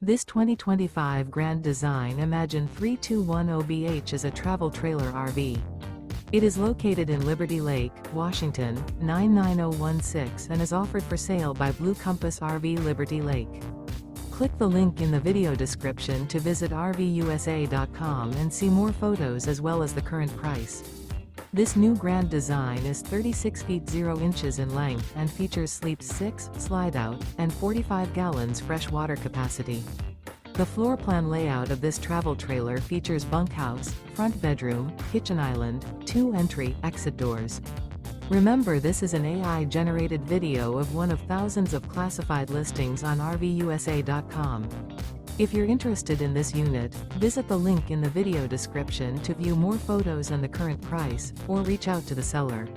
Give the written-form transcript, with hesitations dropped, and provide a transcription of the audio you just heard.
This 2025 Grand Design Imagine 3210BH is a travel trailer RV. It is located in Liberty Lake, Washington, 99016 and is offered for sale by Blue Compass RV Liberty Lake. Click the link in the video description to visit RVUSA.com and see more photos as well as the current price. This new Grand Design is 36 feet 0 inches in length and features sleep 6, slide-out, and 45 gallons fresh water capacity. The floor plan layout of this travel trailer features bunkhouse, front bedroom, kitchen island, 2 entry, exit doors. Remember, this is an AI-generated video of one of thousands of classified listings on RVUSA.com. If you're interested in this unit, visit the link in the video description to view more photos and the current price, or reach out to the seller.